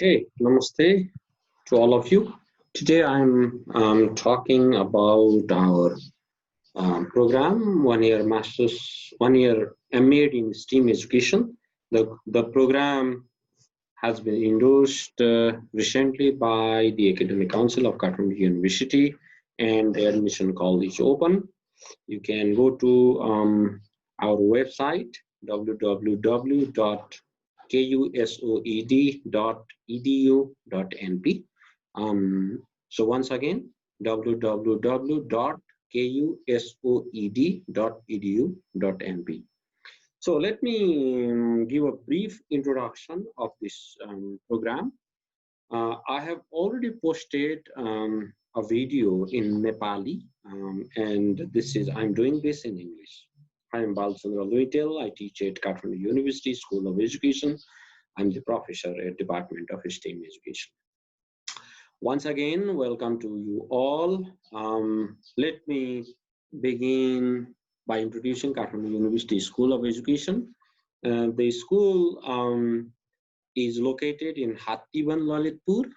Okay, namaste to all of you. Today I'm talking about our program, 1 year master's, 1 year MAd in STEAM education. The program has been endorsed recently by the Academic Council of Kathmandu University, and the admission call is open. You can go to our website www.kusoed.edu.np. So once again, www.kusoed.edu.np. So let me give a brief introduction of this program. I have already posted a video in Nepali, and I'm doing this in English. I am Chandra. I teach at Kathmandu University School of Education. I'm the professor at Department of STEM Education. Once again, welcome to you all. Let me begin by introducing Kathmandu University School of Education. The school is located in Hattiban, Lalitpur.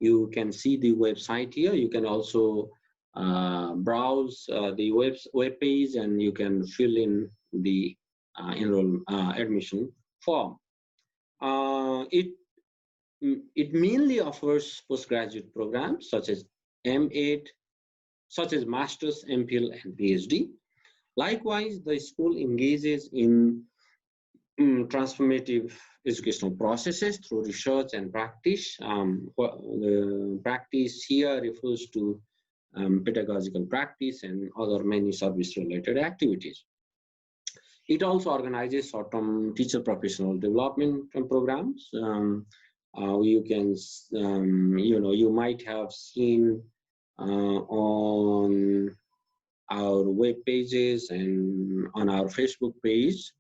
You can see the website here. You can also browse the web page, and you can fill in the admission form. It mainly offers postgraduate programs such as M8, such as Masters, MPhil, and PhD. Likewise, the school engages in transformative educational processes through research and practice. The practice here refers to pedagogical practice and other many service-related activities. It also organizes short-term teacher professional development programs. You might have seen on our web pages and on our Facebook page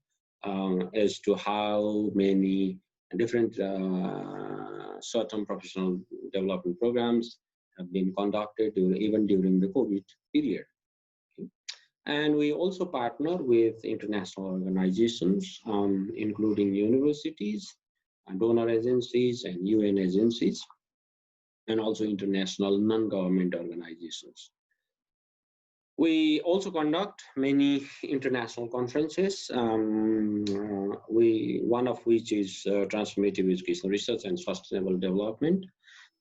as to how many different short-term professional development programs have been conducted even during the COVID period. Okay. And we also partner with international organizations, including universities, and donor agencies, and UN agencies, and also international non-government organizations. We also conduct many international conferences, one of which is Transformative Education Research and Sustainable Development.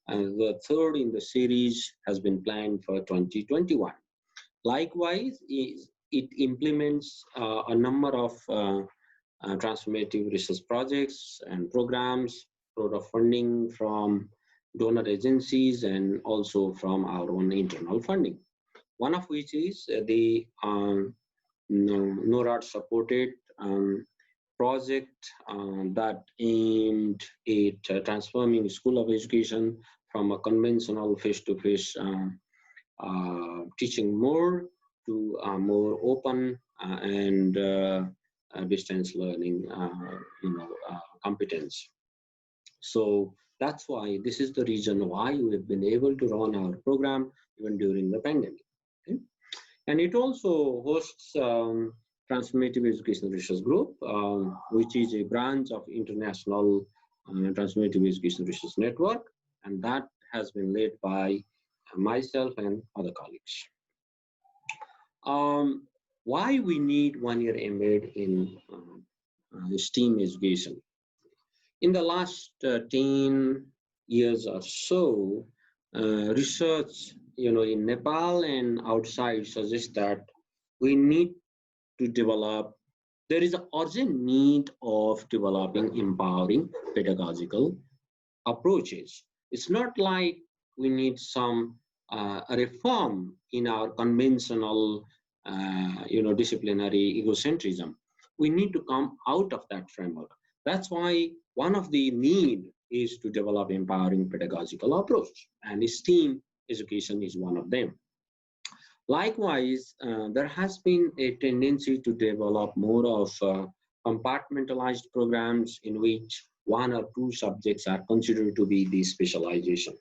And the third in the series has been planned for 2021. Likewise, it implements a number of transformative research projects and programs, through funding from donor agencies and also from our own internal funding. One of which is the NORAD supported project that aimed at transforming School of Education from a conventional face-to-face teaching more to a more open and distance learning competence. So that's why this is the reason why we've been able to run our program even during the pandemic. Okay? And it also hosts Transformative Education Research Group, which is a branch of International Transformative Education Research Network, and that has been led by myself and other colleagues. Why we need 1 year MAd in STEAM education? In the last 10 years or so, research in Nepal and outside suggests that we need to develop, there is an urgent need of developing empowering pedagogical approaches. It's not like we need some reform in our conventional disciplinary egocentrism. We need to come out of that framework. That's why one of the need is to develop empowering pedagogical approach, and STEAM education is one of them. Likewise, there has been a tendency to develop more of compartmentalized programs in which 1 or 2 subjects are considered to be the specialization.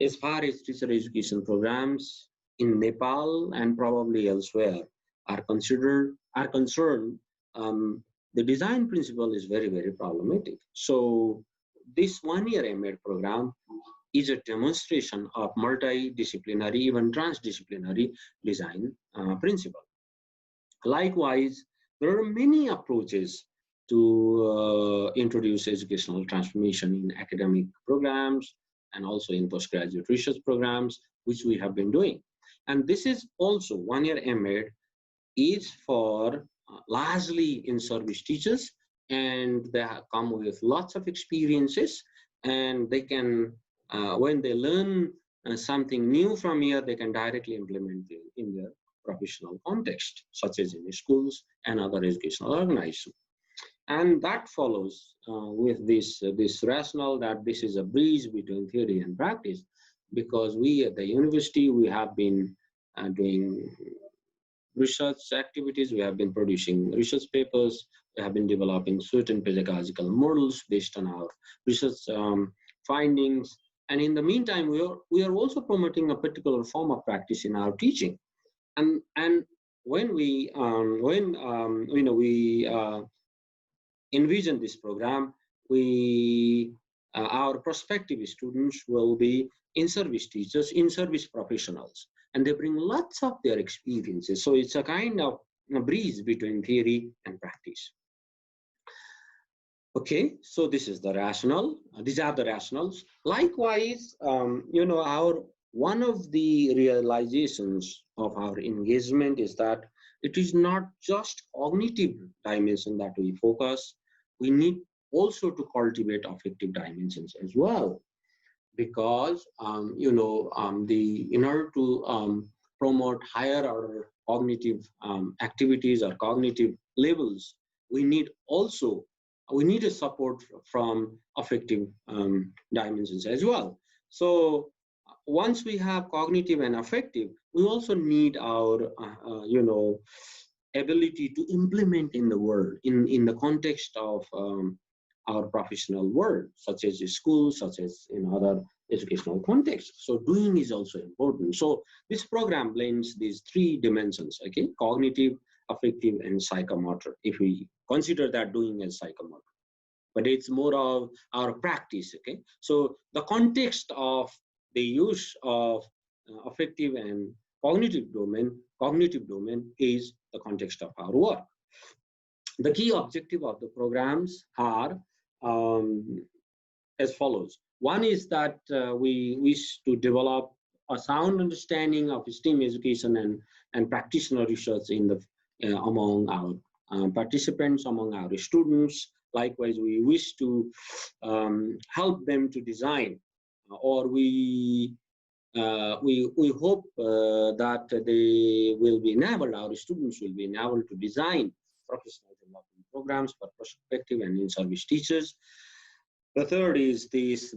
As far as teacher education programs in Nepal and probably elsewhere are concerned, the design principle is very, very problematic. So this one-year MA program is a demonstration of multidisciplinary, even transdisciplinary design principle. Likewise, there are many approaches to introduce educational transformation in academic programs and also in postgraduate research programs, which we have been doing. And this is also one-year MA is for largely in-service teachers, and they come with lots of experiences, and they can, when they learn something new from here, they can directly implement it in their professional context, such as in schools and other educational organizations. And that follows with this rationale that this is a bridge between theory and practice, because we at the university, we have been doing research activities, we have been producing research papers, we have been developing certain pedagogical models based on our research findings. And in the meantime, we are also promoting a particular form of practice in our teaching. And when we envision this program, our prospective students will be in-service teachers, in-service professionals, and they bring lots of their experiences. So it's a kind of a bridge between theory and practice. Okay, so this is the rationale. These are the rationales. Likewise, one of the realizations of our engagement is that it is not just cognitive dimension that we focus. We need also to cultivate affective dimensions as well, because in order to promote higher order cognitive activities or cognitive levels, we need a support from affective dimensions as well. So once we have cognitive and affective, we also need our ability to implement in the world, in the context of our professional world, such as schools, such as in other educational contexts. So doing is also important. So this program blends these three dimensions, okay? Cognitive, affective, and psychomotor, if we consider that doing as psychomotor. But it's more of our practice, okay? So the context of the use of affective and cognitive domain is the context of our work. The key objective of the programs are as follows. One is that we wish to develop a sound understanding of STEM education and practitioner research among our participants, among our students. Likewise, we wish to help them to design, or we hope that they will be enabled, our students will be enabled to design professional development programs for prospective and in-service teachers. The third is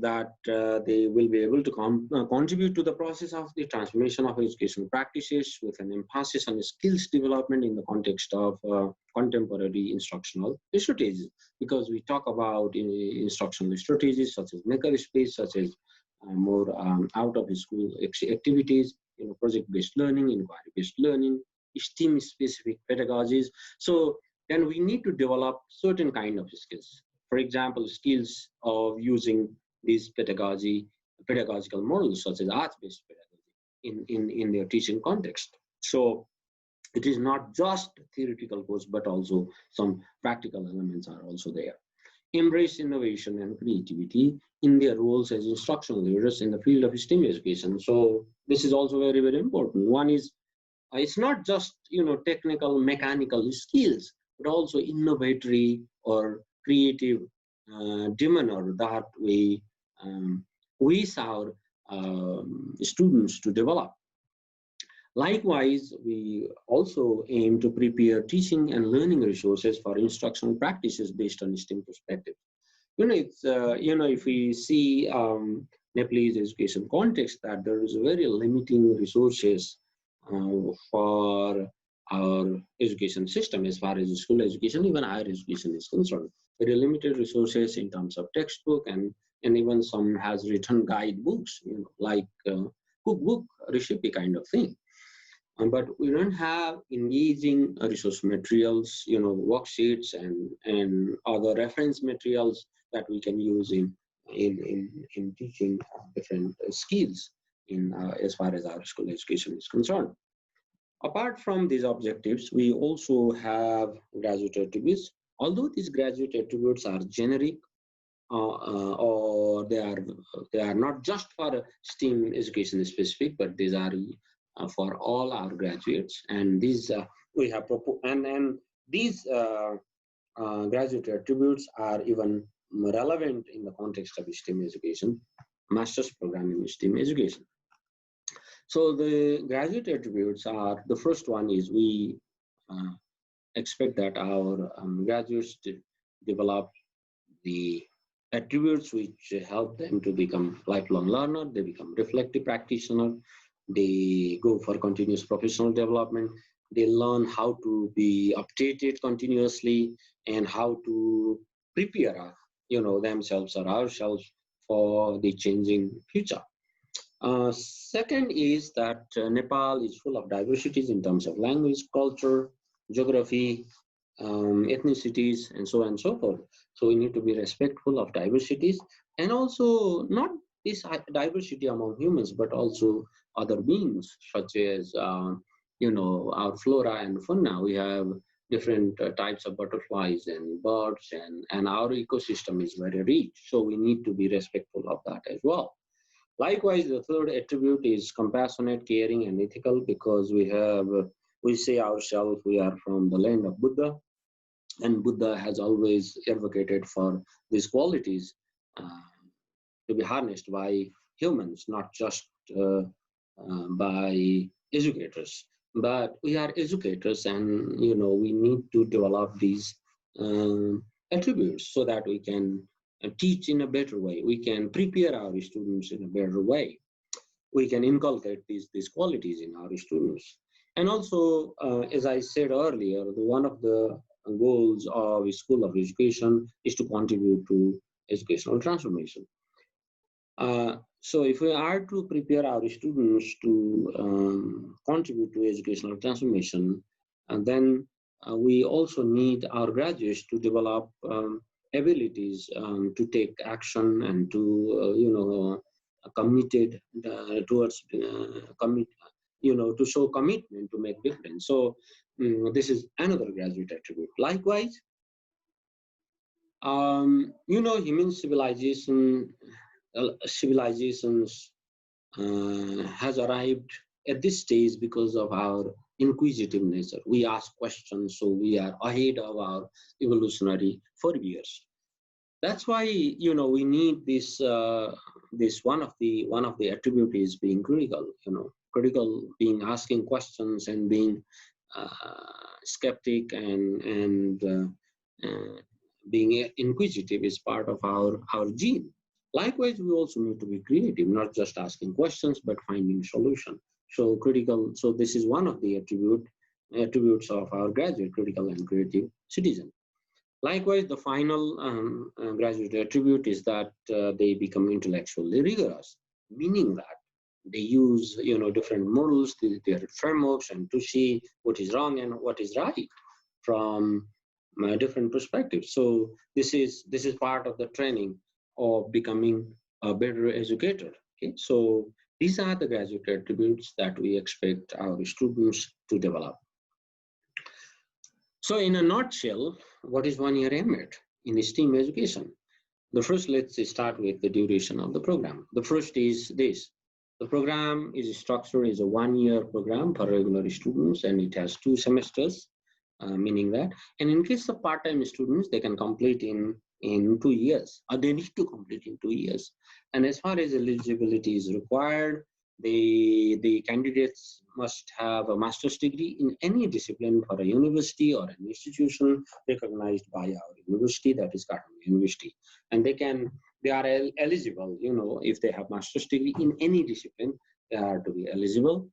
that they will be able to contribute to the process of the transformation of educational practices with an emphasis on skills development in the context of contemporary instructional strategies. Because we talk about instructional strategies such as makerspace, such as more out-of-school activities, project-based learning, inquiry-based learning, STEM-specific pedagogies. So then we need to develop certain kind of skills. For example, skills of using these pedagogical models such as arts-based pedagogy in their teaching context. So it is not just theoretical course, but also some practical elements are also there. Embrace innovation and creativity in their roles as instructional leaders in the field of STEM education. So this is also very, very important. One is, it's not just technical, mechanical skills, but also innovatory or creative demeanor that we wish our students to develop. Likewise, we also aim to prepare teaching and learning resources for instructional practices based on STEM perspective. If we see Nepalese education context, that there is very limiting resources for our education system as far as school education, even higher education is concerned. Very limited resources in terms of textbook, and even some has written guidebooks, like cookbook recipe kind of thing. But we don't have engaging resource materials, worksheets and other reference materials that we can use in in teaching different skills in as far as our school education is concerned. Apart from these objectives, we also have graduate attributes. Although these graduate attributes are generic, or they are not just for STEAM education specific, but these are for all our graduates. And these we have proposed, and these graduate attributes are even relevant in the context of STEM education, master's program in STEM education. So the graduate attributes are, the first one is we expect that our graduates develop the attributes which help them to become lifelong learner, they become reflective practitioner, they go for continuous professional development, they learn how to be updated continuously and how to prepare themselves or ourselves for the changing future. Second is that Nepal is full of diversities in terms of language, culture, geography, ethnicities, and so on and so forth. So we need to be respectful of diversities, and also not this diversity among humans, but also other beings, such as our flora and fauna. We have different types of butterflies and birds, and our ecosystem is very rich. So we need to be respectful of that as well. Likewise, the third attribute is compassionate, caring, and ethical, because we say ourselves we are from the land of Buddha, and Buddha has always advocated for these qualities to be harnessed by humans, not just by educators. But we are educators, and we need to develop these attributes so that we can teach in a better way. We can prepare our students in a better way. We can inculcate these qualities in our students. And also, as I said earlier, one of the goals of a school of education is to contribute to educational transformation. So if we are to prepare our students to contribute to educational transformation, and then we also need our graduates to develop abilities to take action and to committed towards to show commitment to make difference. So this is another graduate attribute. Likewise, human civilizations has arrived at this stage because of our inquisitive nature. We ask questions, so we are ahead of our evolutionary forebears. That's why we need this. This one of the attribute is being critical. Critical, being asking questions and being skeptic and being inquisitive is part of our gene. Likewise, we also need to be creative, not just asking questions, but finding solutions. So critical. So this is one of the attributes of our graduate, critical and creative citizen. Likewise, the final graduate attribute is that they become intellectually rigorous, meaning that they use different models, their frameworks, and to see what is wrong and what is right from different perspectives. So this is part of the training of becoming a better educator. Okay, so these are the graduate attributes that we expect our students to develop. So in a nutshell, what is 1 year MAT in STEAM education? The first, let's start with the duration of the program. The first is this. The program is structured as a 1 year program for regular students, and it has 2 semesters, meaning that. And in case of part-time students, they can complete in 2 years, or they need to complete in 2 years. And as far as eligibility is required, the candidates must have a master's degree in any discipline for a university or an institution recognized by our university, that is Kathmandu University. And they are eligible, if they have master's degree in any discipline, they are to be eligible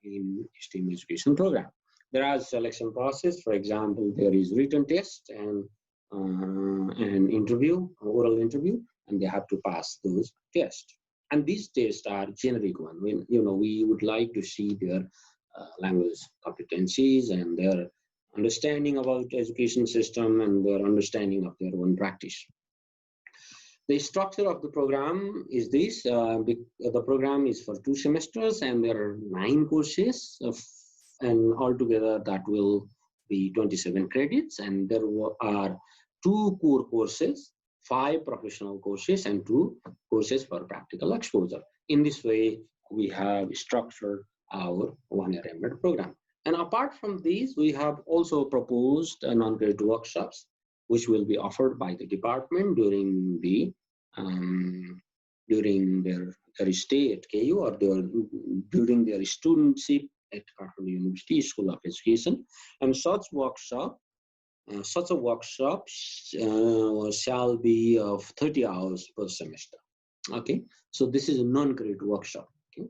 in STEAM education program. There are selection process. For example, there is written test and an interview, oral interview, and they have to pass those tests. And these tests are generic one. We would like to see their language competencies and their understanding about the education system and their understanding of their own practice. The structure of the program is this. The program is for 2 semesters and there are 9 courses and altogether that will be 27 credits, and there are 2 core courses, 5 professional courses and 2 courses for practical exposure. In this way, we have structured our 1-year embedded program. And apart from these, we have also proposed non-credit workshops which will be offered by the department during their stay at KU or during their studentship at Kathmandu University School of Education. And such a workshop shall be of 30 hours per semester. Okay, so this is a non-credit workshop. Okay.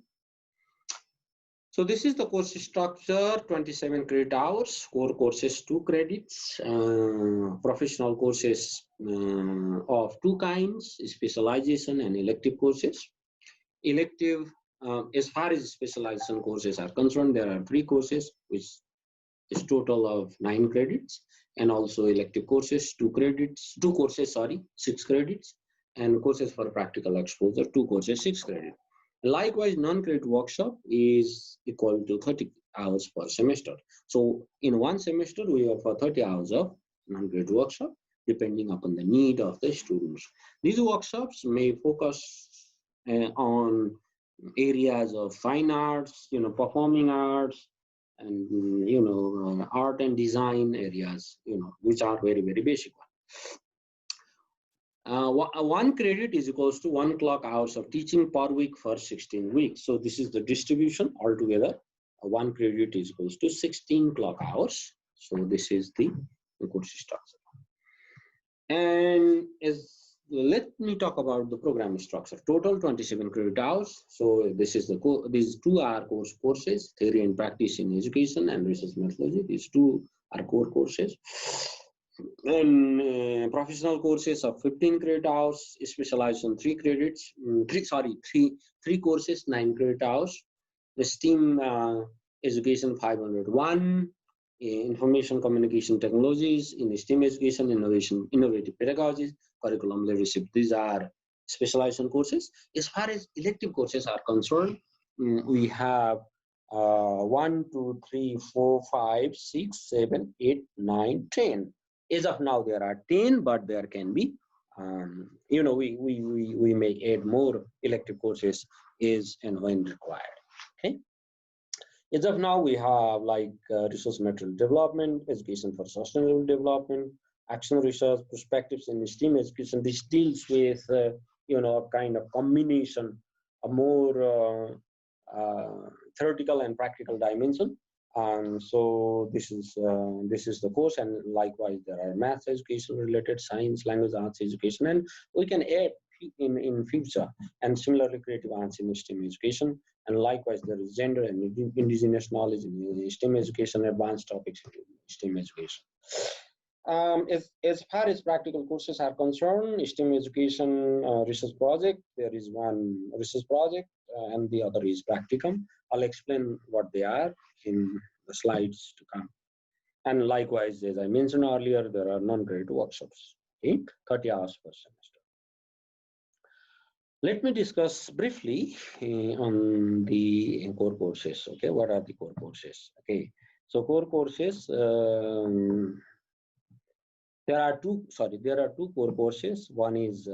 So this is the course structure: 27 credit hours, core courses 2 credits, professional courses of 2 kinds, specialization and elective courses. Elective, as far as specialization courses are concerned, there are 3 courses, which is total of 9 credits, and also elective courses, 2 courses, 6 credits, and courses for practical exposure, 2 courses, 6 credits. Likewise, non-credit workshop is equal to 30 hours per semester. So in 1 semester, we offer 30 hours of non-credit workshop, depending upon the need of the students. These workshops may focus on areas of fine arts, performing arts, and art and design areas, which are very, very basic ones. 1 credit is equals to 1 clock hours of teaching per week for 16 weeks. So this is the distribution altogether. 1 credit is equals to 16 clock hours. So this is the course structure. And let me talk about the program structure. Total 27 credit hours. So this is these 2 are courses: theory and practice in education and research methodology. These 2 are core courses. And professional courses of 15 credit hours, specialization 3 credits, 3 courses, 9 credit hours. The STEAM education 501, information communication technologies in STEAM education, innovative pedagogies, curriculum leadership. These are specialization courses. As far as elective courses are concerned, we have 1, 2, 3, 4, 5, 6, 7, 8, 9, 10. As of now, there are 10, but there can be, we may add more elective courses as and when required. Okay. As of now, we have like resource material development, education for sustainable development, action research, perspectives in STEAM education. This deals with, a kind of combination, a more theoretical and practical dimension. So this is the course, and likewise there are maths education related, science, language arts education, and we can add in future, and similarly creative arts in STEM education, and likewise there is gender and indigenous knowledge in STEM education, advanced topics in STEM education. As far as practical courses are concerned, STEM education research project, there is one research project and the other is practicum. I'll explain what they are in the slides to come. And likewise, as I mentioned earlier, there are non-credit workshops, 30 hours per semester. Let me discuss briefly on the core courses. Okay, what are the core courses? Okay, so core courses, there are two core courses. One is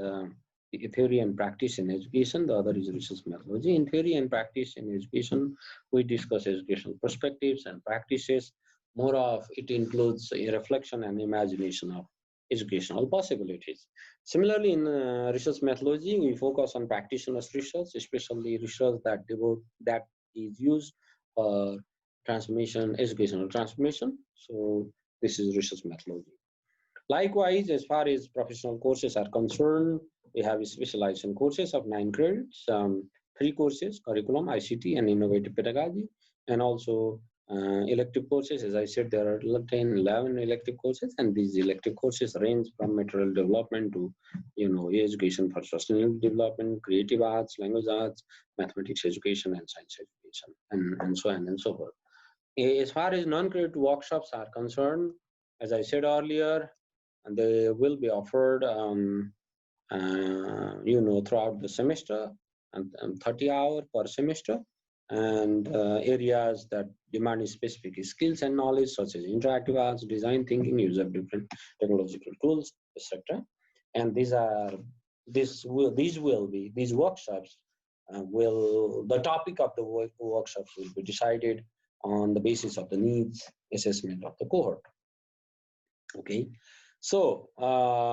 theory and practice in education. The other is research methodology. In theory and practice in education, we discuss educational perspectives and practices. More of it includes a reflection and imagination of educational possibilities. Similarly, in research methodology, we focus on practitioners' research, especially research that is used for transformation, educational transformation. So this is research methodology. Likewise, as far as professional courses are concerned, we have specialization courses of 9 credits, 3 courses, curriculum, ICT, and innovative pedagogy, and also elective courses. As I said, there are 10, 11 elective courses, and these elective courses range from material development to, education for sustainable development, creative arts, language arts, mathematics education, and science education, and so on and so forth. As far as non-credit workshops are concerned, as I said earlier, and they will be offered throughout the semester, and 30 hours per semester, and areas that demand specific skills and knowledge, such as interactive arts, design thinking, use of different technological tools, etc. And these workshops the topic of the workshops will be decided on the basis of the needs assessment of the cohort. Okay, so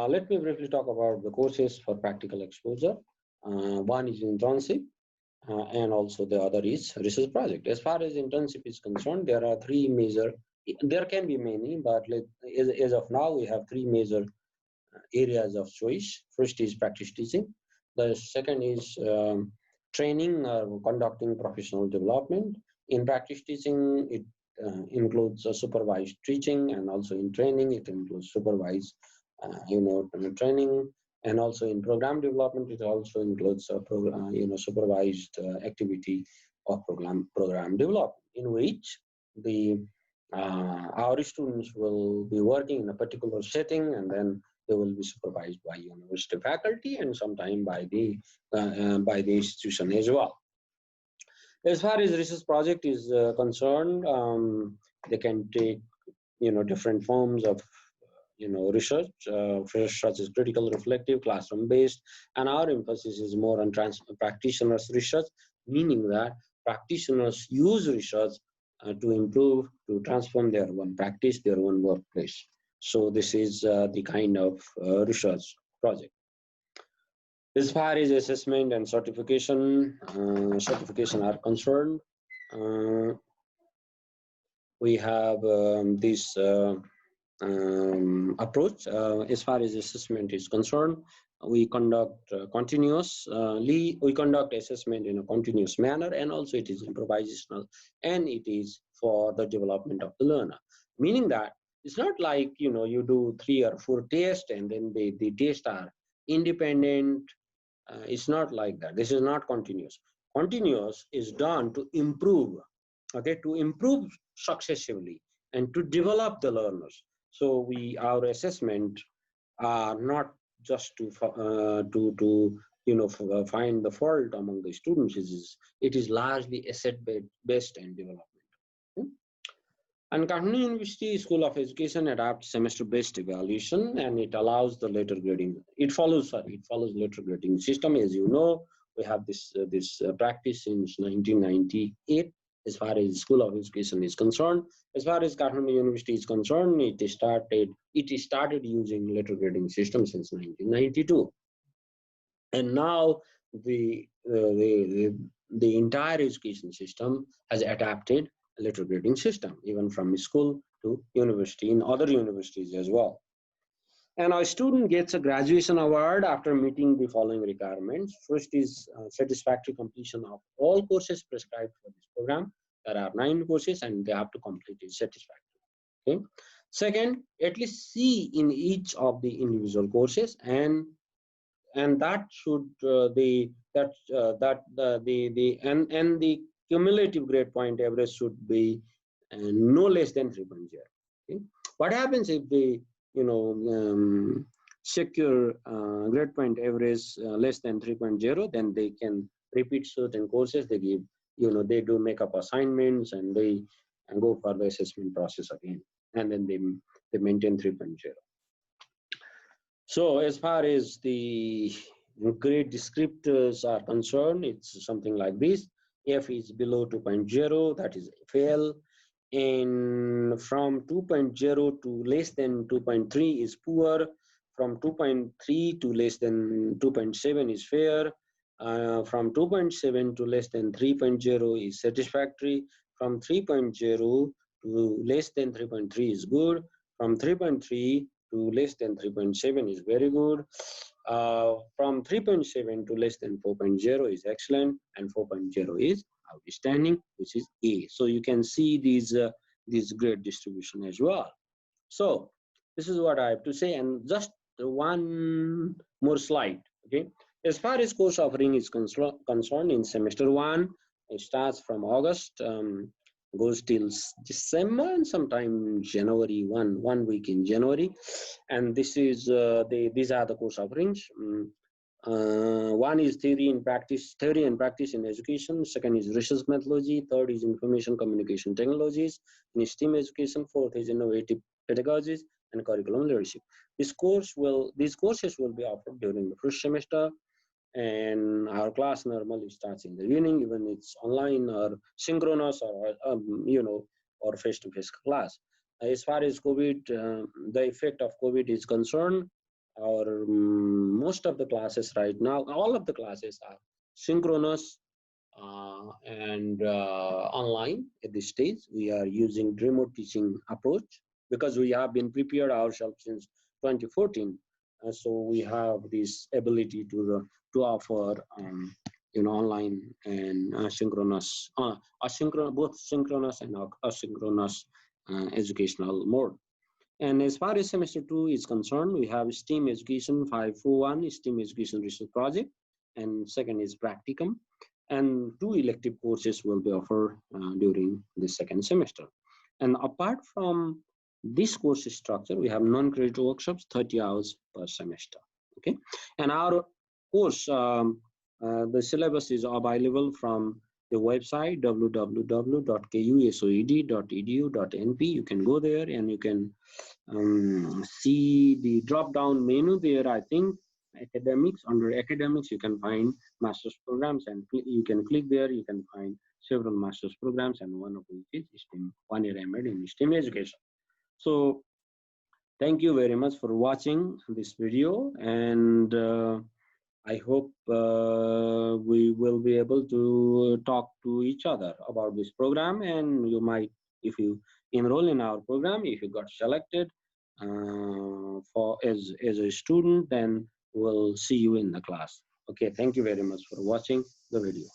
let me briefly talk about the courses for practical exposure. One is internship, and also the other is research project. As far as internship is concerned, there are three major, there can be many, but as of now, we have three major areas of choice. First is practice teaching. The second is training or conducting professional development. In practice teaching, it includes supervised teaching, and also in training, it includes supervised, training, and also in program development, it also includes supervised activity of program development, in which our students will be working in a particular setting, and then they will be supervised by university faculty and sometimes by the institution as well. As far as research project is concerned, they can take different forms of research, such as critical, reflective, classroom based, and our emphasis is more on practitioners research, meaning that practitioners use research to improve, to transform their own practice, their own workplace. So this is the kind of research project. As far as assessment and certification are concerned, we have this approach. As far as assessment is concerned, we conduct we conduct assessment in a continuous manner, and also it is improvisational, and it is for the development of the learner. Meaning that it's not like you do 3 or 4 tests and then the tests are independent. It's not like that. This is not continuous. Continuous is done to improve, okay, to improve successively and to develop the learners. So our assessment are not just to find the fault among the students. It is largely asset based and development. Okay? And Kathmandu University School of Education adopts semester-based evaluation, and it allows the letter grading. It follows letter grading system. As you know, we have this practice since 1998. As far as School of Education is concerned, as far as Kathmandu University is concerned, it started using letter grading system since 1992, and now the entire education system has adapted letter grading system, even from school to university, in other universities as well. And our student gets a graduation award after meeting the following requirements. First is satisfactory completion of all courses prescribed for this program. There are 9 courses and they have to complete it satisfactorily. Okay. Second, at least C in each of the individual courses, and that should the cumulative grade point average should be no less than 3.0. Okay. What happens if they secure grade point average less than 3.0? Then they can repeat certain courses. They give they do make up assignments, and they go for the assessment process again, and then they maintain 3.0. So as far as the grade descriptors are concerned, it's something like this. F is below 2.0, that is fail. And from 2.0 to less than 2.3 is poor. From 2.3 to less than 2.7 is fair. From 2.7 to less than 3.0 is satisfactory. From 3.0 to less than 3.3 is good. From 3.3 to less than 3.7 is very good. From 3.7 to less than 4.0 is excellent, and 4.0 is outstanding, which is A. So you can see these grade distribution as well. So this is what I have to say, and just one more slide. Okay, as far as course offering is concerned, in semester 1, it starts from August, goes till December, and sometime January, one week in January, and this is these are the course offerings. One is theory and practice in education. Second is research methodology. Third is information communication technologies in STEAM education. Fourth is innovative pedagogies and curriculum leadership. These courses will be offered during the first semester, and our class normally starts in the evening, even it's online or synchronous or or face-to-face class. As far as COVID, the effect of COVID is concerned, our most of the classes right now, all of the classes are synchronous and online at this stage. We are using remote teaching approach because we have been prepared ourselves since 2014. So we have this ability to offer online and both synchronous and asynchronous educational mode. And as far as semester 2 is concerned, we have STEAM Education 541, STEAM Education Research Project, and second is Practicum. And 2 elective courses will be offered during the second semester. And apart from this course structure, we have non-credit workshops, 30 hours per semester. Okay, and our course, the syllabus is available from the website www.kusoed.edu.np. You can go there and you can see the drop-down menu there. I think academics, under academics you can find master's programs, and you can click there. You can find several master's programs, and one of which is STEM, 1-year MA in STEM education. So thank you very much for watching this video, and I hope we will be able to talk to each other about this program, and you might, if you enroll in our program, if you got selected as a student, then we'll see you in the class. Okay, thank you very much for watching the video.